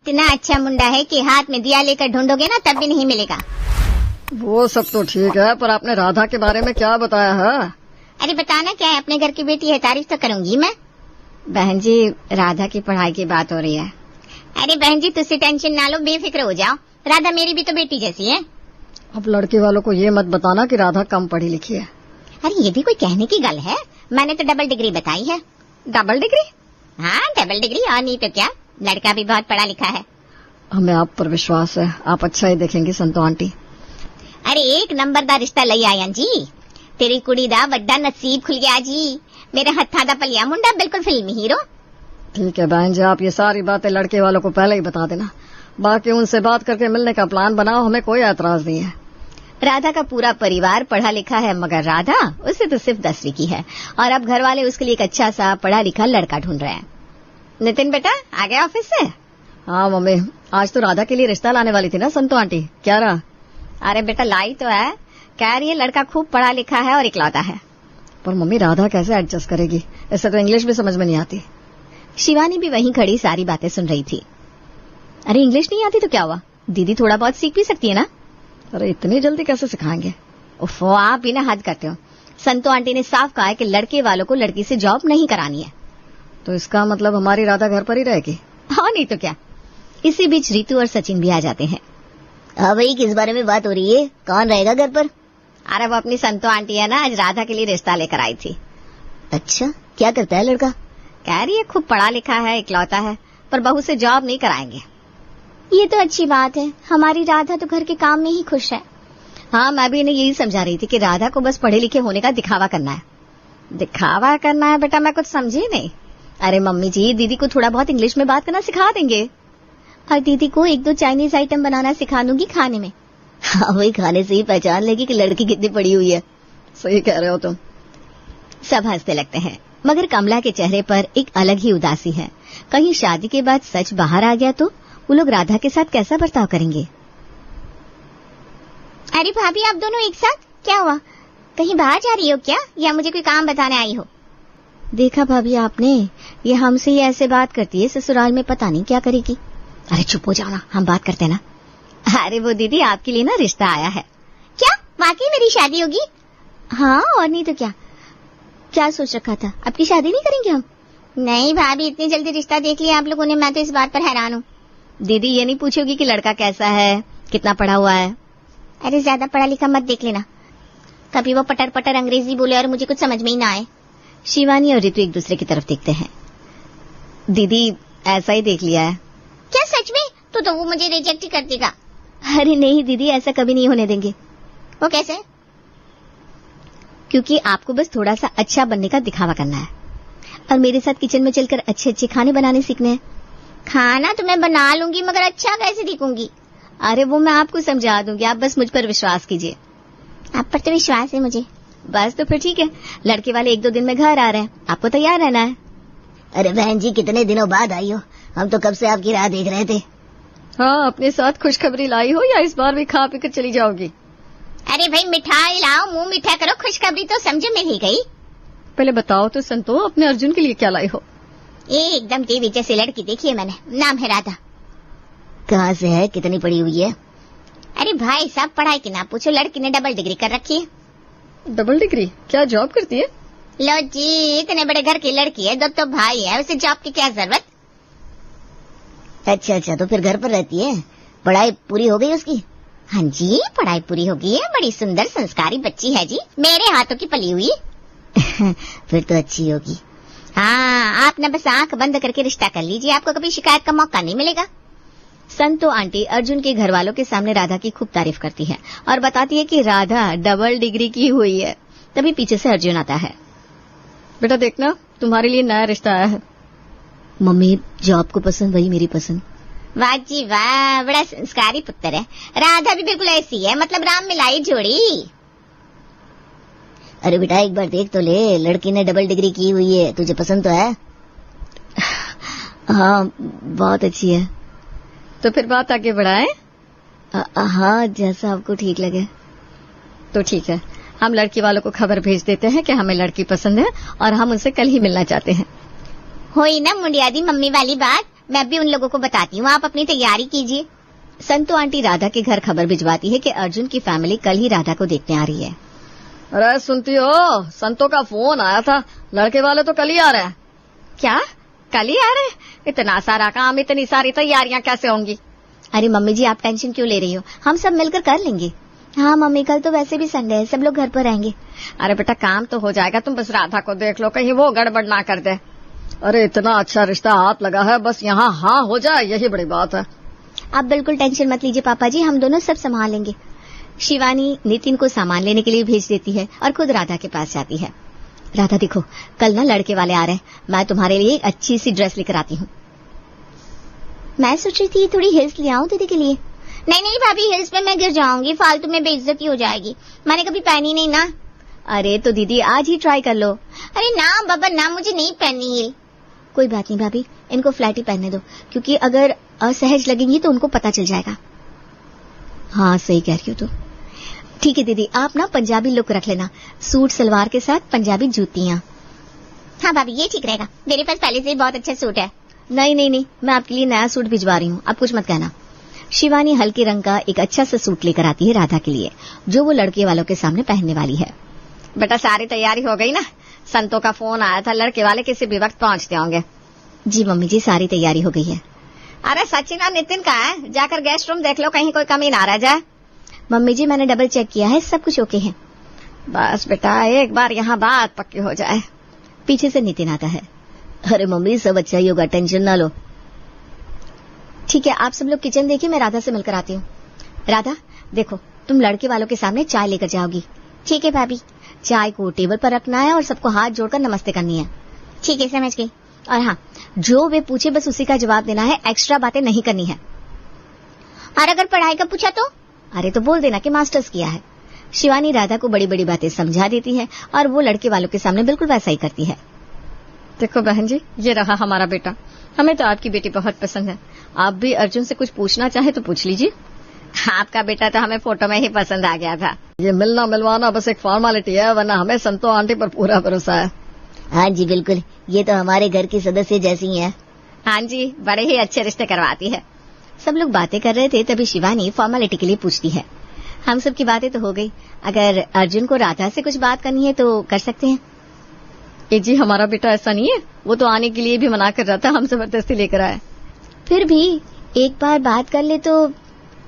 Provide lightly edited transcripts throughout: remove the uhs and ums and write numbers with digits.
इतना अच्छा मुंडा है कि हाथ में दिया लेकर ढूंढोगे ना तब भी नहीं मिलेगा। वो सब तो ठीक है, पर आपने राधा के बारे में क्या बताया है? अरे बताना क्या है, अपने घर की बेटी है, तारीफ तो करूंगी मैं। बहन जी, राधा की पढ़ाई की बात हो रही है। अरे बहन जी तुझसे टेंशन ना लो, बेफिक्र हो जाओ, राधा मेरी भी तो बेटी जैसी है। अब लड़के वालों को ये मत बताना कि राधा कम पढ़ी लिखी है। अरे ये भी कोई कहने की गल है, मैंने तो डबल डिग्री बताई है। Double degree? हाँ डबल डिग्री, और नहीं तो क्या, लड़का भी बहुत पढ़ा लिखा है। हमें आप पर विश्वास है, आप अच्छा ही देखेंगी संतो आंटी। अरे एक नंबर दा रिश्ता लई आया जी, तेरी कुड़ी दा बड़ा नसीब खुल गया जी। मेरे हत्था दा पलिया मुंडा, बिल्कुल फिल्मी हीरो। ठीक है बहन जी, आप ये सारी बातें लड़के वालों को पहले ही बता देना, बाकी उनसे बात करके मिलने का प्लान बनाओ, हमें कोई ऐतराज नहीं है। राधा का पूरा परिवार पढ़ा लिखा है, मगर राधा उसे तो सिर्फ 10वीं की है, और अब घर वाले उसके लिए एक अच्छा सा पढ़ा लिखा लड़का ढूंढ रहे हैं। नितिन बेटा आ गया ऑफिस से? हाँ मम्मी, आज तो राधा के लिए रिश्ता लाने वाली थी ना संतो आंटी, क्या रहा? अरे बेटा लाई तो है, कह रही है लड़का खूब पढ़ा लिखा है और इकलौता है। पर मम्मी राधा कैसे एडजस्ट करेगी, इससे तो इंग्लिश भी समझ में नहीं आती। शिवानी भी वहीं खड़ी सारी बातें सुन रही थी। अरे इंग्लिश नहीं आती तो क्या हुआ, दीदी थोड़ा बहुत सीख भी सकती है ना। अरे इतनी जल्दी कैसे सिखाएंगे? उफ़ो, आप भी ना हद करते हो। संतो आंटी ने साफ कहा है कि लड़के वालों को लड़की से जॉब नहीं करानी है। तो इसका मतलब हमारी राधा घर पर ही रहेगी? हाँ नहीं तो क्या। इसी बीच रितु और सचिन भी आ जाते हैं। हाँ भाई, किस बारे में बात हो रही है, कौन रहेगा घर पर? अरे वो अपनी संतो आंटी है ना, आज राधा के लिए रिश्ता लेकर आई थी। अच्छा, क्या करता है लड़का? कह रही है खूब पढ़ा लिखा है, इकलौता है, पर बहू से जॉब नहीं कराएंगे। ये तो अच्छी बात है, हमारी राधा तो घर के काम में ही खुश है। हाँ मैं भी इन्हें यही समझा रही थी कि राधा को बस पढ़े लिखे होने का दिखावा करना है। दिखावा करना है बेटा, मैं कुछ समझी नहीं। अरे मम्मी जी, दीदी को थोड़ा बहुत इंग्लिश में बात करना सिखा देंगे, और दीदी को 1-2 चाइनीज आइटम बनाना सिखा दूंगी खाने में। हाँ वही, खाने से ही पहचान लेगी कि लड़की कितनी पढ़ी हुई है। सही कह रहे हो तुम। सब हंसते लगते हैं, मगर कमला के चेहरे पर एक अलग ही उदासी है। कहीं शादी के बाद सच बाहर आ गया तो वो लोग राधा के साथ कैसा बर्ताव करेंगे। अरे भाभी, आप दोनों एक साथ? क्या हुआ, कहीं बाहर जा रही हो क्या, या मुझे कोई काम बताने आई हो? देखा भाभी आपने, ये हमसे ही ऐसे बात करती है, ससुराल में पता नहीं क्या करेगी। अरे चुप हो जाओ ना, हम बात करते हैं ना। अरे वो दीदी आपके लिए ना रिश्ता आया है। क्या वाकई मेरी शादी होगी? हाँ और नहीं तो क्या। क्या सोच रखा था, आपकी शादी नहीं करेंगे हम? नहीं भाभी, इतनी जल्दी रिश्ता देख लिया आप लोगों ने, मैं तो इस बात पर हैरान हूँ। दीदी ये नहीं पूछोगी कि लड़का कैसा है, कितना पढ़ा हुआ है? अरे ज्यादा पढ़ा लिखा मत देख लेना, कभी वो पटर पटर अंग्रेजी बोले और मुझे कुछ समझ में ही ना आए। शिवानी और रितु एक दूसरे की तरफ देखते हैं। दीदी ऐसा ही देख लिया है। क्या सच में? तो वो मुझे रिजेक्ट ही कर देगा। अरे नहीं दीदी, ऐसा कभी नहीं होने देंगे। वो कैसे? क्योंकि आपको बस थोड़ा सा अच्छा बनने का दिखावा करना है, और मेरे साथ किचन में चलकर अच्छे अच्छे खाने बनाने सीखने हैं। खाना तो मैं बना लूंगी, मगर अच्छा कैसे दिखूंगी? अरे वो मैं आपको समझा दूंगी, आप बस मुझ पर विश्वास कीजिए। आप पर तो विश्वास है मुझे। बस तो फिर ठीक है, लड़के वाले 1-2 दिन में घर आ रहे हैं, आपको तैयार रहना है। अरे बहन जी, कितने दिनों बाद आई हो, हम तो कब से आपकी राह देख रहे थे। हाँ, अपने साथ खुशखबरी लाई हो या इस बार भी खा पी कर चली जाओगी? अरे भाई मिठाई लाओ, मुंह मीठा करो, खुशखबरी तो समझ में ही गई। पहले बताओ तो संतो, अपने अर्जुन के लिए क्या लाई हो? एकदम टीवी जैसी लड़की देखी है मैंने, नाम है राधा। कहाँ से है, कितनी पढ़ी हुई है? अरे भाई साहब, पढ़ाई की ना पूछो, लड़की ने डबल डिग्री कर रखी है। Double degree? क्या जॉब करती है? लो जी, इतने बड़े घर की लड़की है, 2 तो भाई है, उसे जॉब की क्या जरूरत? अच्छा, तो फिर घर पर रहती है, पढ़ाई पूरी हो गई उसकी? हाँ जी, पढ़ाई पूरी हो गई है, बड़ी सुंदर संस्कारी बच्ची है जी, मेरे हाथों की पली हुई। फिर तो अच्छी होगी। हाँ, आप ना बस आंख बंद करके रिश्ता कर लीजिए, आपको कभी शिकायत का मौका नहीं मिलेगा। संतो आंटी अर्जुन के घर वालों के सामने राधा की खूब तारीफ करती है और बताती है कि राधा डबल डिग्री की हुई है। तभी पीछे से अर्जुन आता है। बेटा देखना, तुम्हारे लिए नया रिश्ता आया है। मम्मी, जो आपको पसंद वही मेरी पसंद। वाह जी वाह, बड़ा संस्कारी पुत्र है। राधा भी बिल्कुल ऐसी है, मतलब राम मिलाई जोड़ी। अरे बेटा एक बार देख तो ले, लड़की ने डबल डिग्री की हुई है, तुझे पसंद तो है? हाँ बहुत अच्छी है। तो फिर बात आगे बढ़ाएं? हाँ, जैसा आपको ठीक लगे। तो ठीक है, हम लड़की वालों को खबर भेज देते हैं कि हमें लड़की पसंद है और हम उनसे कल ही मिलना चाहते हैं। होई ना मुंडिया दी मम्मी वाली बात, मैं भी उन लोगों को बताती हूँ, आप अपनी तैयारी कीजिए। संतो आंटी राधा के घर खबर भिजवाती है कि अर्जुन की फैमिली कल ही राधा को देखने आ रही है। अरे सुनती हो, संतो का फोन आया था, लड़के वाले तो कल ही आ रहे हैं। क्या कल ही आ रहे? इतना सारा काम, इतनी सारी तैयारियां कैसे होंगी? अरे मम्मी जी, आप टेंशन क्यों ले रही हो, हम सब मिलकर कर लेंगे। हाँ मम्मी, कल तो वैसे भी संडे है, सब लोग घर पर रहेंगे। अरे बेटा काम तो हो जाएगा, तुम बस राधा को देख लो, कहीं वो गड़बड़ ना कर दे। अरे इतना अच्छा रिश्ता हाथ लगा है, बस यहाँ हाँ हो जाए, यही बड़ी बात है। आप बिल्कुल टेंशन मत लीजिए पापा जी, हम दोनों सब संभाल लेंगे। शिवानी नितिन को सामान लेने के लिए भेज देती है और खुद राधा के पास जाती है। राधा देखो, कल ना लड़के वाले आ रहे हैं, मैं तुम्हारे लिए एक अच्छी सी ड्रेस लेकर आती हूँ। मैं सोच रही थी थोड़ी हिल्स ले आऊं दीदी के लिए। नहीं नहीं भाभी, हिल्स पे मैं गिर जाऊंगी, फालतू में बेइज्जती हो जाएगी, मैंने कभी पहनी नहीं ना। अरे तो दीदी आज ही ट्राई कर लो। अरे ना बाबा ना, मुझे नहीं पहननी हिल। कोई बात नहीं भाभी, इनको फ्लैट ही पहनने दो, क्योंकि अगर असहज लगेंगी तो उनको पता चल जाएगा। हाँ सही कह रही हो तो। ठीक है दीदी, आप ना पंजाबी लुक रख लेना, सूट सलवार के साथ पंजाबी जूतियां। हाँ भाभी ये ठीक रहेगा, मेरे पास पहले से ही बहुत अच्छा सूट है। नहीं नहीं नहीं, मैं आपके लिए नया सूट भिजवा रही हूँ, आप कुछ मत कहना। शिवानी हल्के रंग का एक अच्छा सा सूट लेकर आती है राधा के लिए, जो वो लड़के वालों के सामने पहनने वाली है। बेटा सारी तैयारी हो गई ना? संतो का फोन आया था, लड़के वाले किसी भी वक्त पहुंचते होंगे। जी मम्मी जी, सारी तैयारी हो गई है। अरे सचिन और नितिन का है, जाकर गेस्ट रूम देख लो, कहीं कोई कमी ना रह जाए। मम्मी जी मैंने डबल चेक किया है, सब कुछ ओके है। बस बेटा एक बार यहाँ बात पक्की हो जाए। पीछे से नितिन आता है। अरे मम्मी सब अच्छा ही होगा, टेंशन ना लो। ठीक है, आप सब लोग किचन देखिए, मैं राधा से मिलकर आती हूँ। राधा देखो, तुम लड़के वालों के सामने चाय लेकर जाओगी। ठीक है भाभी। चाय को टेबल पर रखना है और सबको हाथ जोड़कर नमस्ते करनी है। ठीक है समझ गई। और हाँ, जो वे पूछे बस उसी का जवाब देना है, एक्स्ट्रा बातें नहीं करनी है। और अगर पढ़ाई का पूछा तो? अरे तो बोल देना कि मास्टर्स किया है। शिवानी राधा को बड़ी बड़ी बातें समझा देती है और वो लड़के वालों के सामने बिल्कुल वैसा ही करती है। देखो बहन जी, ये रहा हमारा बेटा, हमें तो आपकी बेटी बहुत पसंद है। आप भी अर्जुन से कुछ पूछना चाहे तो पूछ लीजिए। आपका बेटा तो हमें फोटो में ही पसंद आ गया था। ये मिलना मिलवाना बस एक फॉर्मेलिटी है, वरना हमें संतो आंटी पर पूरा भरोसा है। हाँ जी बिल्कुल, ये तो हमारे घर के सदस्य जैसी हैं। हाँ जी, बड़े ही अच्छे रिश्ते करवाती है। सब लोग बातें कर रहे थे, तभी शिवानी फॉर्मेलिटी के लिए पूछती है। हम सब की बातें तो हो गई, अगर अर्जुन को राधा से कुछ बात करनी है तो कर सकते हैं। जी हमारा बेटा ऐसा नहीं है, वो तो आने के लिए भी मना कर रहा था, हम जबरदस्ती लेकर आए। फिर भी एक बार बात कर ले तो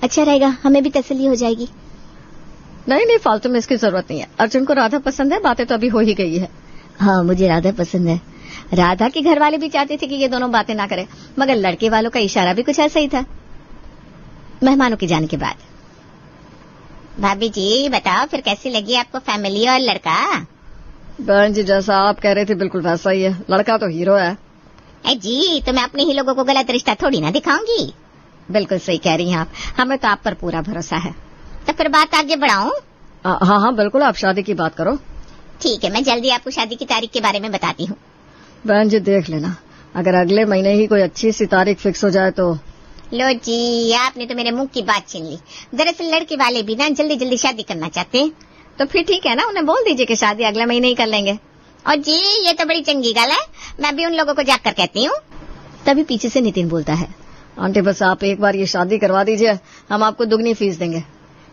अच्छा रहेगा, हमें भी तसल्ली हो जाएगी। नहीं नहीं, फालतू में इसकी जरूरत नहीं है। अर्जुन को राधा पसंद है, बातें तो अभी हो ही गई है। हाँ मुझे राधा पसंद है। राधा के घर वाले भी चाहते थे कि ये दोनों बातें ना करें, मगर लड़के वालों का इशारा भी कुछ ऐसा ही था। मेहमानों के जाने के बाद भाभी जी बताओ फिर कैसी लगी आपको फैमिली और लड़का? बहन जी जैसा आप कह रहे थे बिल्कुल वैसा ही है, लड़का तो हीरो है। जी तो मैं अपने ही लोगों को गलत रिश्ता थोड़ी ना दिखाऊंगी। बिल्कुल सही कह रही हैं आप, हमें तो आप पर पूरा भरोसा है। तो फिर बात आगे बढ़ाऊं? हाँ हाँ बिल्कुल, आप शादी की बात करो। ठीक है, मैं जल्दी आपको शादी की तारीख के बारे में बताती हूँ। बहन जी देख लेना, अगर अगले महीने ही कोई अच्छी सी तारीख फिक्स हो जाए तो। लो जी, आपने तो मेरे मुंह की बात छीन ली। दरअसल लड़के वाले भी ना जल्दी जल्दी शादी करना चाहते हैं। तो फिर ठीक है ना, उन्हें बोल दीजिए कि शादी अगले महीने ही कर लेंगे। और जी ये तो बड़ी चंगी गल है, मैं भी उन लोगों को जाकर कहती हूँ। तभी पीछे से नितिन बोलता है, आंटी बस आप एक बार ये शादी करवा दीजिए, हम आपको दुगनी फीस देंगे।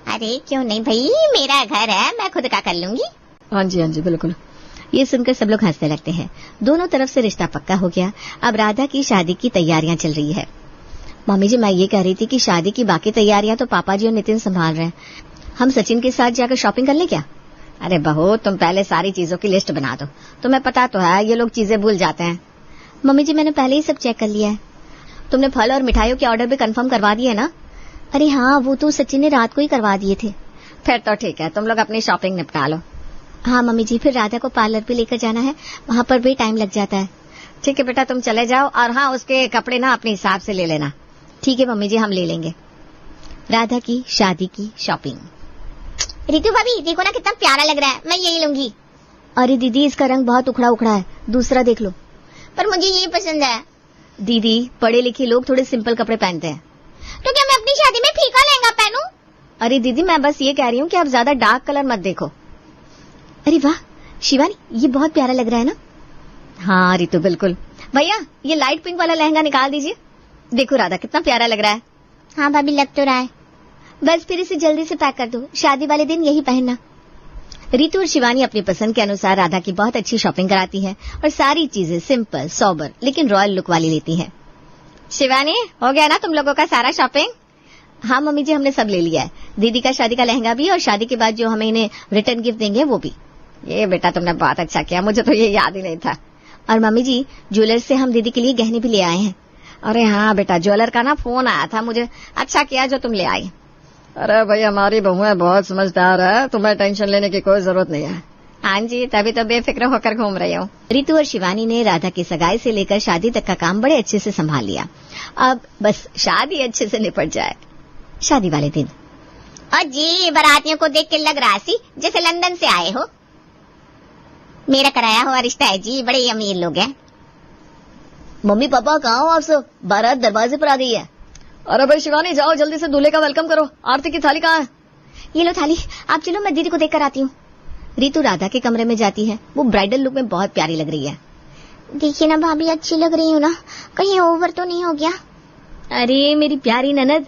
अरे क्यों नहीं भाई, मेरा घर है, मैं खुद का कर लूंगी। हाँ जी बिल्कुल। ये सुनकर सब लोग हंसने लगते हैं। दोनों तरफ से रिश्ता पक्का हो गया। अब राधा की शादी की तैयारियां चल रही है। मम्मी जी मैं ये कह रही थी कि शादी की बाकी तैयारियां तो पापा जी और नितिन संभाल रहे हैं, हम सचिन के साथ जाकर शॉपिंग कर ले क्या? अरे बहू तुम पहले सारी चीजों की लिस्ट बना दो, तुम्हें पता तो है ये लोग चीजें भूल जाते हैं। मम्मी जी मैंने पहले ही सब चेक कर लिया है। तुमने फल और मिठाइयों के ऑर्डर भी कंफर्म करवा दिए ना? अरे हाँ, वो तो सचिन ने रात को ही करवा दिए थे। फिर तो ठीक है, तुम लोग अपनी शॉपिंग निपटा लो। हाँ मम्मी जी, फिर राधा को पार्लर भी लेकर जाना है, वहाँ पर भी टाइम लग जाता है। ठीक है बेटा तुम चले जाओ, और हाँ उसके कपड़े ना अपने हिसाब से ले लेना। ठीक है मम्मी जी, हम ले लेंगे। राधा की शादी की शॉपिंग। रितु भाभी देखो ना कितना प्यारा लग रहा है, मैं यही लूंगी। अरे दीदी इसका रंग बहुत उखड़ा उखड़ा है, दूसरा देख लो। पर मुझे ये पसंद है। दीदी पढ़े लिखे लोग थोड़े सिंपल कपड़े पहनते हैं। तो क्या मैं अपनी शादी में फीका लहंगा पहनूं? अरे दीदी मैं बस ये कह रही हूँ कि आप ज्यादा डार्क कलर मत देखो। अरे वाह शिवानी, ये बहुत प्यारा लग रहा है ना? हाँ रितु बिल्कुल। भैया ये लाइट पिंक वाला लहंगा निकाल दीजिए। देखो राधा कितना प्यारा लग रहा है। हाँ भाभी, लग तो रहा है। बस फिर इसे जल्दी से पैक कर दो, शादी वाले दिन यही पहनना। रितु और शिवानी अपनी पसंद के अनुसार राधा की बहुत अच्छी शॉपिंग कराती है और सारी चीजें सिंपल, सोबर लेकिन रॉयल लुक वाली लेती है। शिवानी, हो गया ना तुम लोगों का सारा शॉपिंग? हाँ मम्मी जी, हमने सब ले लिया है। दीदी का शादी का लहंगा भी और शादी के बाद जो हमें इन्हें रिटर्न गिफ्ट देंगे वो भी। ये बेटा तुमने बहुत अच्छा किया, मुझे तो ये याद ही नहीं था। और मम्मी जी, ज्वेलर से हम दीदी के लिए गहने भी ले आए हैं। अरे हाँ बेटा, ज्वेलर का ना फोन आया था मुझे, अच्छा किया जो तुम ले आई। अरे भाई, हमारी बहुएं बहुत समझदार है, तुम्हें टेंशन लेने की कोई जरूरत नहीं है। हाँ जी, तभी तो बेफिक्र होकर घूम रही हूँ। रितु और शिवानी ने राधा की सगाई से लेकर शादी तक का काम बड़े अच्छे से संभाल लिया। अब बस शादी अच्छे से निपट जाए। शादी वाले दिन और जी, बारातियों को देख के लग रहा सी जैसे लंदन से आए हो। मेरा कराया हुआ रिश्ता है जी, बड़े अमीर लोग हैं। मम्मी पापा कहाँ हो आप सब? बारात दरवाजे पर आ गई है। अरे भाई शिवानी, जाओ जल्दी से दूल्हे का वेलकम करो। आरती की थाली कहाँ है? ये लो थाली, आप चलो मैं दीदी को देख कर आती हूँ। रितु राधा के कमरे में जाती है। वो ब्राइडल लुक में बहुत प्यारी लग रही है। देखिए ना भाभी, अच्छी लग रही हूँ ना, कहीं ओवर तो नहीं हो गया? अरे मेरी प्यारी ननद,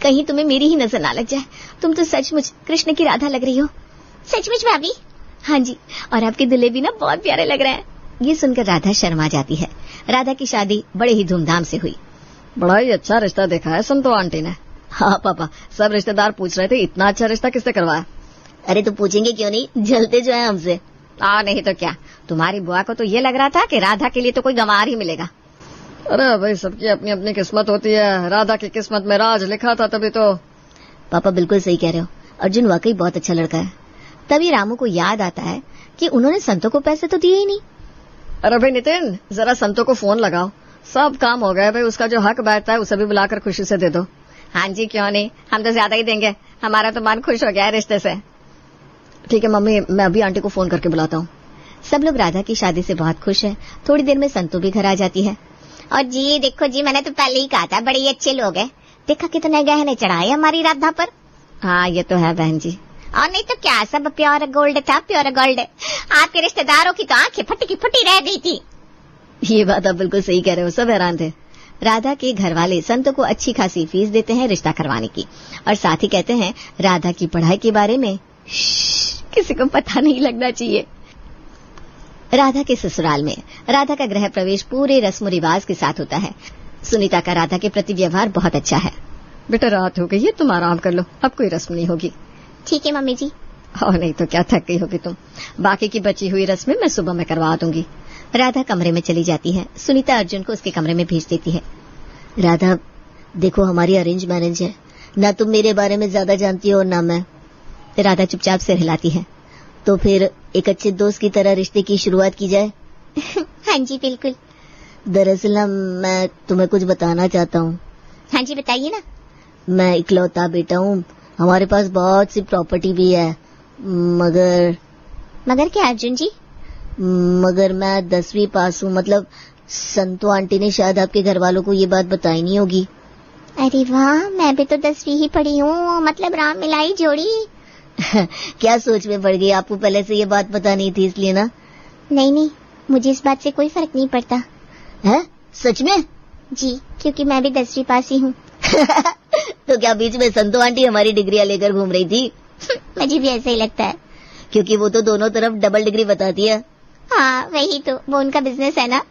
कहीं तुम्हें मेरी ही नजर ना लग जाए। तुम तो सचमुच कृष्ण की राधा लग रही हो। सचमुच भाभी? हाँ जी, और आपके दूल्हे भी ना बहुत प्यारे लग रहे हैं। ये सुनकर राधा शर्मा जाती है। राधा की शादी बड़े ही धूमधाम से हुई। बड़ा ही अच्छा रिश्ता देखा है संतो आंटी ने। हाँ पापा, सब रिश्तेदार पूछ रहे थे इतना अच्छा रिश्ता किससे करवाया। अरे तो पूछेंगे क्यों नहीं, जलते जो है हमसे। नहीं तो क्या, तुम्हारी बुआ को तो ये लग रहा था कि राधा के लिए तो कोई गंवार ही मिलेगा। अरे भाई, सबकी अपनी अपनी किस्मत होती है। राधा की किस्मत में राज लिखा था, तभी तो। पापा बिल्कुल सही कह रहे हो, अर्जुन वाकई बहुत अच्छा लड़का है। तभी रामू को याद आता है कि उन्होंने संतों को पैसे तो दिए ही नहीं। अरे भाई नितिन, जरा संतों को फोन लगाओ, सब काम हो गया भाई। उसका जो हक बैठता है उसे भी बुलाकर खुशी से दे दो। हाँ जी, क्यों नहीं, हम तो ज्यादा ही देंगे, हमारा तो मन खुश हो गया है रिश्ते से। ठीक है मम्मी, मैं अभी आंटी को फोन करके बुलाता हूँ। सब लोग राधा की शादी से बहुत खुश है। थोड़ी देर में संतों भी घर आ जाती है। और जी देखो जी, मैंने तो पहले ही कहा था बड़े ही अच्छे लोग हैं। देखा कितने गहने चढ़ाए हमारी राधा पर। हाँ ये तो है बहन जी। और नहीं तो क्या, सब प्योर गोल्ड था, प्योर गोल्ड। आपके रिश्तेदारों की तो आंखें फटी की फटी रह गई थी। ये बात आप बिल्कुल सही कह रहे हो, सब हैरान थे। राधा के घर वाले संतों को अच्छी खासी फीस देते हैं रिश्ता करवाने की, और साथ ही कहते हैं राधा की पढ़ाई के बारे में किसी को पता नहीं लगना चाहिए। राधा के ससुराल में राधा का गृह प्रवेश पूरे रस्म रिवाज के साथ होता है। सुनीता का राधा के प्रति व्यवहार बहुत अच्छा है। बेटा रात हो गई है, तुम आराम कर लो, अब कोई रस्म नहीं होगी। ठीक है मम्मी जी। और नहीं तो क्या, थक गई होगी तुम। बाकी की बची हुई रस्में मैं सुबह में करवा दूंगी। राधा कमरे में चली जाती है। सुनीता अर्जुन को उसके कमरे में भेज देती है। राधा देखो, हमारी अरेंज मैरिज है, ना तुम मेरे बारे में ज्यादा जानती हो और ना मैं। राधा चुपचाप सिर हिलाती है। तो फिर एक अच्छे दोस्त की तरह रिश्ते की शुरुआत की जाए। हाँ जी बिल्कुल। दरअसल मैं तुम्हें कुछ बताना चाहता हूँ। हाँ जी बताइए ना। मैं इकलौता बेटा हूँ, हमारे पास बहुत सी प्रॉपर्टी भी है, मगर क्या अर्जुन जी? मगर मैं 10वीं पास हूँ। मतलब संतो आंटी ने शायद आपके घर वालों को ये बात बताई नहीं होगी। अरे वाह, मैं भी तो 10वीं ही पढ़ी हूँ, मतलब राम मिलाई जोड़ी। क्या सोच में पड़ गई, आपको पहले से ये बात पता नहीं थी इसलिए ना? नहीं, मुझे इस बात से कोई फर्क नहीं पड़ता। है सच में? जी, क्योंकि मैं भी 10वीं पास ही हूँ। तो क्या बीच में संतो आंटी हमारी डिग्रियां लेकर घूम रही थी? मुझे भी ऐसा ही लगता है, क्योंकि वो तो दोनों तरफ डबल डिग्री बताती है। हाँ वही तो, वो उनका बिजनेस है ना।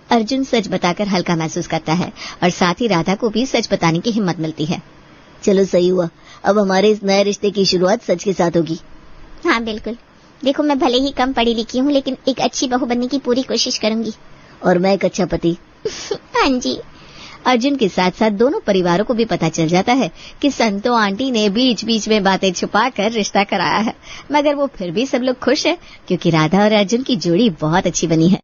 अर्जुन सच बताकर हल्का महसूस करता है और साथ ही राधा को भी सच बताने की हिम्मत मिलती है। चलो सही हुआ, अब हमारे इस नए रिश्ते की शुरुआत सच के साथ होगी। हाँ बिल्कुल। देखो, मैं भले ही कम पढ़ी लिखी हूँ, लेकिन एक अच्छी बहू बनने की पूरी कोशिश करूंगी। और मैं एक अच्छा पति। हाँ जी। अर्जुन के साथ साथ दोनों परिवारों को भी पता चल जाता है कि संतो आंटी ने बीच बीच में बातें छुपाकर रिश्ता कराया है, मगर वो फिर भी सब लोग खुश है क्योंकि राधा और अर्जुन की जोड़ी बहुत अच्छी बनी है।